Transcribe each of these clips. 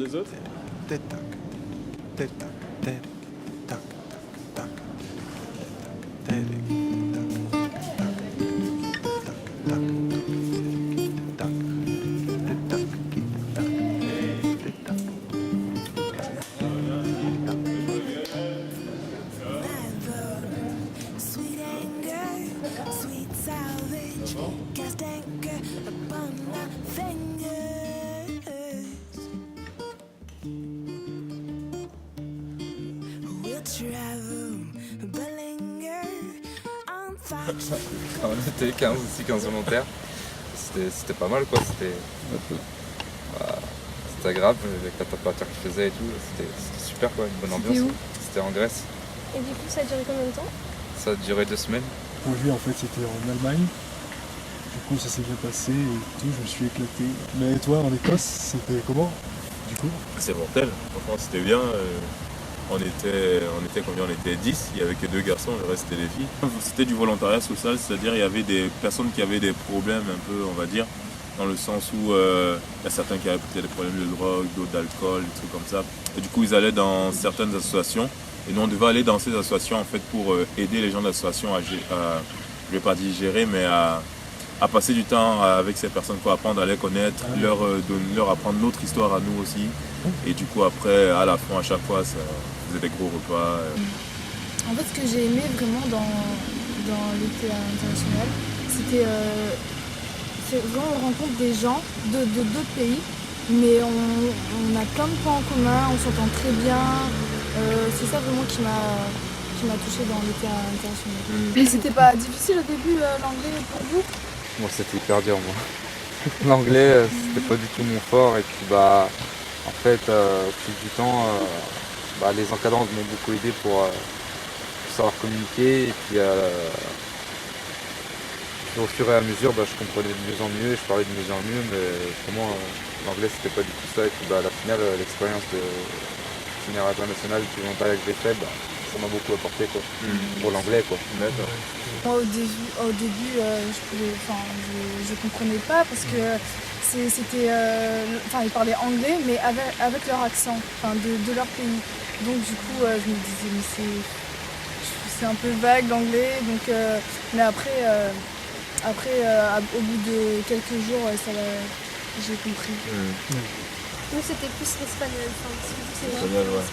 des autres. Sweet anger, sweet salvage, cast anchor upon my fingers. We'll travel, but linger on fire. On était 15 aussi, 15 volontaires. C'était pas mal quoi, c'était agréable avec la température qu'il faisait et tout, c'était super quoi, une bonne ambiance. Où? C'était en Grèce, Et du coup, ça a duré combien de temps? ça a duré 2 semaines. Pour lui, en fait, c'était en Allemagne. Du coup, ça s'est bien passé et tout, je me suis éclaté. Mais toi, en Écosse, c'était comment, du coup? C'est mortel, franchement c'était bien. On était combien? On était 10, il n'y avait que 2 garçons, le reste c'était des filles. C'était du volontariat social, c'est-à-dire il y avait des personnes qui avaient des problèmes un peu, on va dire, dans le sens où il y a certains qui avaient peut-être des problèmes de drogue, d'autres d'alcool, des trucs comme ça. Et du coup ils allaient dans certaines associations et nous on devait aller dans ces associations en fait pour aider les gens de l'association je vais pas dire gérer, mais à passer du temps avec ces personnes pour apprendre à les connaître, leur apprendre notre histoire à nous aussi. Et du coup après, à la fin, à chaque fois, ça faisait des gros repas. En fait, ce que j'ai aimé vraiment dans l'été international, c'était vraiment on rencontre des gens de d'autres pays, mais on a plein de points en commun, on s'entend très bien. C'est ça vraiment qui m'a touchée dans l'été international. Et c'était pas difficile au début l'anglais pour vous? Moi c'était hyper dur moi. L'anglais c'était pas du tout mon fort et puis en fait au fil du temps les encadrants m'ont beaucoup aidé pour savoir communiquer et puis au fur et à mesure je comprenais de mieux en mieux, je parlais de mieux en mieux, mais vraiment l'anglais c'était pas du tout ça et puis à la finale l'expérience de séminaire international du volontariat que j'ai fait, ça m'a beaucoup apporté quoi, pour l'anglais quoi. D'accord. Moi, au début je comprenais pas parce que ils parlaient anglais mais avec leur accent, de leur pays. Donc du coup, je me disais mais c'est un peu vague l'anglais. Donc, mais après, au bout de quelques jours, j'ai compris. Nous, c'était plus l'espagnol. C'est L'espagnol, ouais.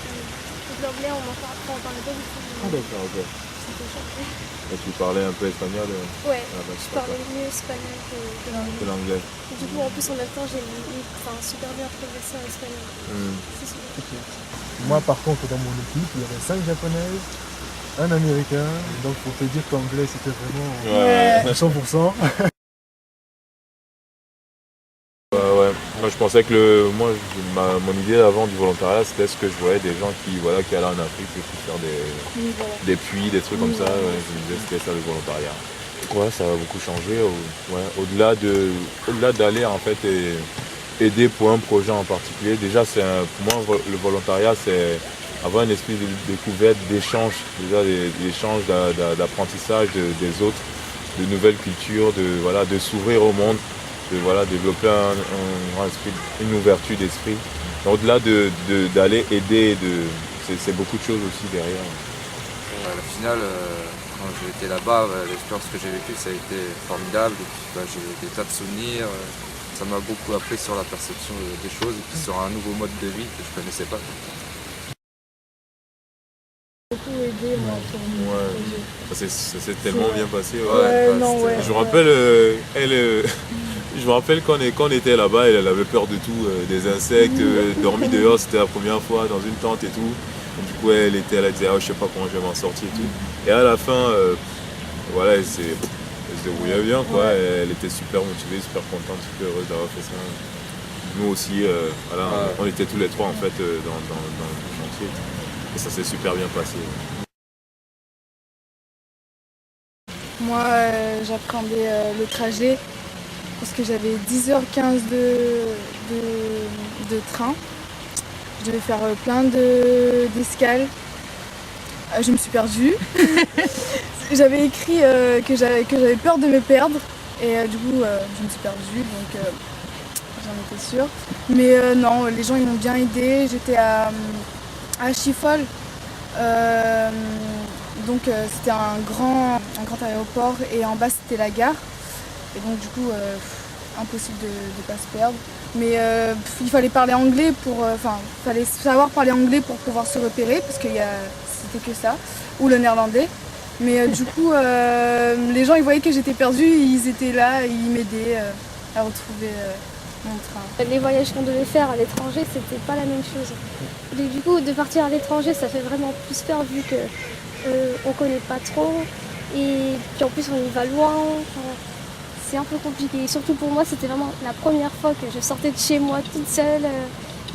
Donc l'anglais, on en parlait pas du tout. Ah d'accord, ok. C'était chouette. Et tu parlais un peu espagnol? Ouais, Ah, bah, je c'est pas parlais mieux espagnol que l'anglais. que l'anglais. Et du coup, en plus, en même temps, j'ai super bien progressé en espagnol. C'est super. Moi, par contre, dans mon équipe, il y avait 5 japonaises, un américain. Donc, pour te dire qu'anglais, c'était vraiment Ouais. 100%. Ouais. Moi je pensais que mon idée avant du volontariat c'était ce que je voyais des gens qui allaient en Afrique et puis faire des puits, des trucs comme ça. Ouais, je me disais que c'était ça le volontariat. Ouais, ça va beaucoup changer. Au-delà d'aller en fait et aider pour un projet en particulier, déjà pour moi le volontariat c'est avoir un esprit de découverte, d'échange, déjà d'échange, d'apprentissage des autres, de nouvelles cultures, de s'ouvrir au monde. Développer un grand esprit, une ouverture d'esprit. Au-delà d'aller aider, c'est beaucoup de choses aussi derrière. À la finale, quand j'ai été là-bas, l'expérience que j'ai vécue ça a été formidable. Et puis, j'ai des tas de souvenirs. Ça m'a beaucoup appris sur la perception des choses et puis sur un nouveau mode de vie que je ne connaissais pas. Beaucoup aidé moi pour mon projet. Ça s'est tellement bien passé. Ouais. Je me rappelle, je me rappelle quand on était là-bas, elle avait peur de tout, des insectes, dormi dehors, c'était la première fois dans une tente et tout. Et du coup, elle disait, je sais pas comment je vais m'en sortir et tout. Et à la fin, elle se débrouillait bien, quoi. Ouais. Elle était super motivée, super contente, super heureuse d'avoir fait ça. Nous aussi, on était tous les trois en fait dans le chantier. Et ça s'est super bien passé. Moi, j'appréhendais le trajet parce que j'avais 10h15 de train. Je devais faire plein d'escales. Je me suis perdue. J'avais écrit que j'avais peur de me perdre et du coup je me suis perdue. Donc j'en étais sûre. Mais non, les gens ils m'ont bien aidé. J'étais à Schiphol. Donc c'était un grand aéroport et en bas c'était la gare. Et donc du coup, impossible de pas se perdre. Mais il fallait parler anglais fallait savoir parler anglais pour pouvoir se repérer parce que c'était que ça, ou le néerlandais. Mais du coup, les gens ils voyaient que j'étais perdue, ils étaient là, ils m'aidaient à retrouver mon train. Les voyages qu'on devait faire à l'étranger, c'était pas la même chose. Et du coup, de partir à l'étranger, ça fait vraiment plus peur vu que on connaît pas trop. Et puis en plus, on y va loin. C'est un peu compliqué. Et surtout pour moi, c'était vraiment la première fois que je sortais de chez moi toute seule.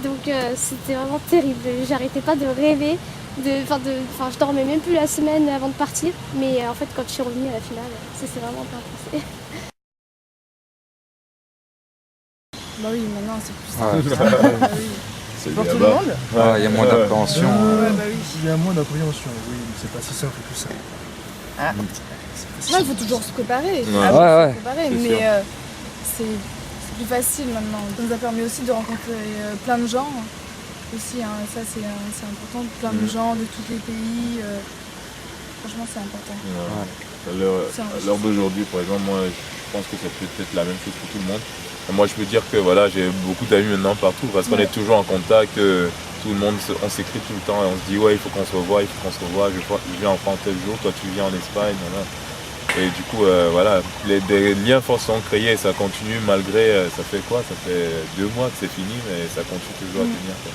Donc c'était vraiment terrible. J'arrêtais pas de rêver. Je dormais même plus la semaine avant de partir. Mais en fait, quand je suis revenue à la finale, ça s'est vraiment bien passé. Bah oui, maintenant c'est plus simple. Bah oui. C'est Pour bien tout le bas. monde Il y a moins d'appréhension. Bah oui. Il y a moins d'appréhension, oui, mais c'est pas si simple que ça. Ah. Non, il faut toujours se préparer. Ouais. Ah oui, Ouais, il faut se préparer, c'est mais sûr. c'est plus facile maintenant. Ça nous a permis aussi de rencontrer plein de gens aussi, hein, et ça c'est important, plein de gens de tous les pays. Franchement, c'est important. Ouais. C'est À l'heure d'aujourd'hui, par exemple, moi, je pense que ça peut être la même chose pour tout le monde. Et moi, je peux dire que voilà, j'ai beaucoup d'amis maintenant partout parce qu'on est toujours en contact. Tout le monde, on s'écrit tout le temps et on se dit ouais, il faut qu'on se revoie, je viens en France tel jour, toi tu viens en Espagne, voilà. Et du coup, voilà, des liens forts sont créés et ça continue malgré, ça fait quoi? Ça fait 2 mois que c'est fini, mais ça continue toujours à tenir, quoi.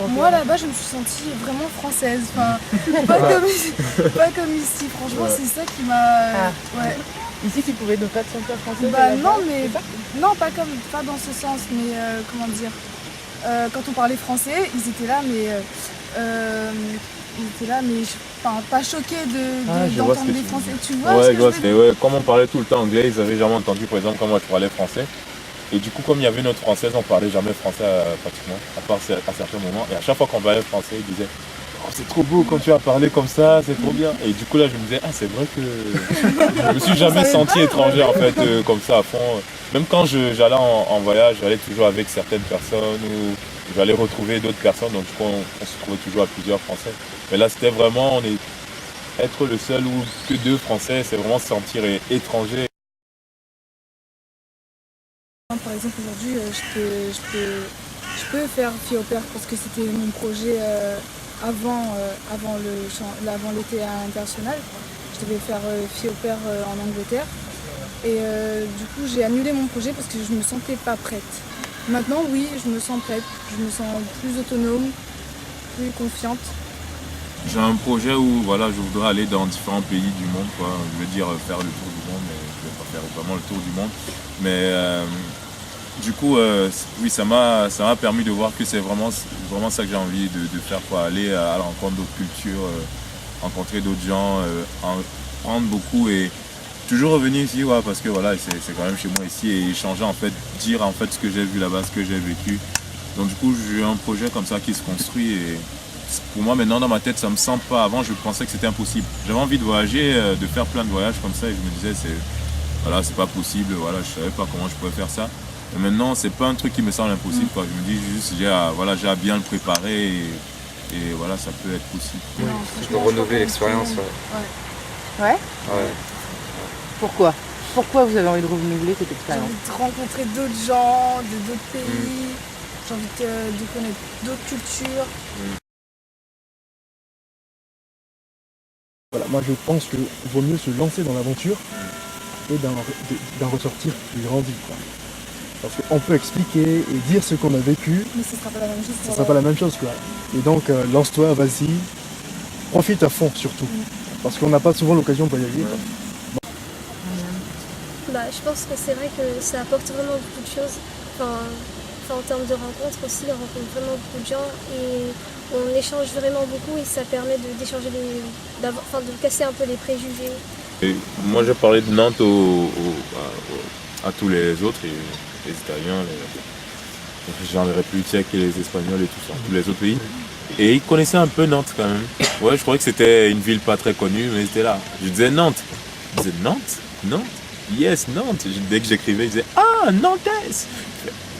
Moi là-bas, je me suis sentie vraiment française. Enfin, pas comme ici. Franchement, c'est ça qui m'a. Ouais. Ici, tu pouvais ne pas te sentir française. Bah là-bas, non, mais c'est ça non, pas dans ce sens. Mais comment dire quand on parlait français, ils étaient là, mais pas choqués Je vois ce d'entendre que des tu Français. dis. Tu vois ce Ouais, que je vois, je veux dire? comme on parlait tout le temps anglais, ils avaient jamais entendu, par exemple, quand moi je parlais français. Et du coup, comme il y avait notre française, on parlait jamais français pratiquement, à part à certains moments. Et à chaque fois qu'on parlait français, ils disaient oh, c'est trop beau quand tu as parlé comme ça, c'est trop bien. Et du coup, là, je me disais, ah, c'est vrai que je me suis jamais senti étranger en fait, comme ça à fond. Même quand j'allais en voyage, j'allais toujours avec certaines personnes ou j'allais retrouver d'autres personnes. Donc, du coup, on se trouvait toujours à plusieurs Français. Mais là, c'était vraiment, être le seul ou que 2 Français, c'est vraiment se sentir étranger. Par exemple, aujourd'hui, je peux faire fille au père parce que c'était mon projet avant l'été international. Je devais faire fille au père en Angleterre. Et du coup, j'ai annulé mon projet parce que je me sentais pas prête. Maintenant, oui, je me sens prête. Je me sens plus autonome, plus confiante. J'ai un projet où voilà, je voudrais aller dans différents pays du monde, quoi. Je veux dire faire le tour du monde, mais je ne vais pas faire vraiment le tour du monde. Mais du coup, oui, ça m'a permis de voir que c'est vraiment ça que j'ai envie de faire, quoi. Aller à la rencontre d'autres cultures, rencontrer d'autres gens, en prendre beaucoup et toujours revenir ici, ouais, parce que voilà, c'est quand même chez moi ici et échanger en fait, dire en fait ce que j'ai vu là-bas, ce que j'ai vécu. Donc du coup, j'ai un projet comme ça qui se construit et pour moi maintenant dans ma tête, ça me semble pas. Avant, je pensais que c'était impossible. J'avais envie de voyager, de faire plein de voyages comme ça et je me disais c'est pas possible. Voilà, je savais pas comment je pouvais faire ça. Mais maintenant, c'est pas un truc qui me semble impossible. Quoi. Je me dis juste j'ai à bien le préparer et voilà, ça peut être possible. Oui, Non, tu franchement, peux je renouveler recommande l'expérience. tout le monde. Ouais. Ouais. Pourquoi Pourquoi vous avez envie de renouveler cette J'ai expérience? envie de rencontrer d'autres gens, de d'autres pays. J'ai envie de connaître d'autres cultures. Voilà, moi je pense qu'il vaut mieux se lancer dans l'aventure et d'en ressortir plus grandi, quoi. Parce qu'on peut expliquer et dire ce qu'on a vécu, Mais ce sera pas la même chose. ça sera pas la même chose, quoi. Et donc lance-toi, vas-y, profite à fond surtout. Parce qu'on n'a pas souvent l'occasion de voyager, quoi. Bah, je pense que c'est vrai que ça apporte vraiment beaucoup de choses. En termes de rencontres aussi, on rencontre vraiment beaucoup de gens et on échange vraiment beaucoup et ça permet d'échanger, de casser un peu les préjugés. Et moi, j'ai parlé de Nantes à tous les autres, les Italiens, les gens, les Républiques tchèques et les Espagnols et tout ça, tous les autres pays. Et ils connaissaient un peu Nantes quand même. Ouais, je croyais que c'était une ville pas très connue, mais c'était là. Je disais Nantes. Ils disaient Nantes? Nantes? Yes, Nantes. Dès que j'écrivais, ils disaient ah, Nantes!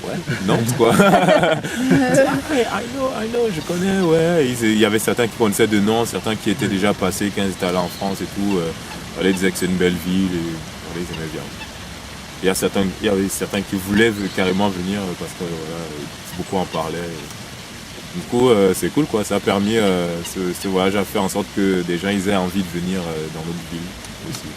ouais, Nantes quoi. I know, je connais, ouais. Il y avait certains qui connaissaient de Nantes, certains qui étaient déjà passés, quand ils étaient allés en France et tout. Ils disaient que c'est une belle ville et voilà, ils aimaient bien. Il y avait certains qui voulaient carrément venir parce que voilà, beaucoup en parlaient. Du coup, c'est cool quoi, ça a permis ce voyage à faire en sorte que des gens ils aient envie de venir dans notre ville aussi.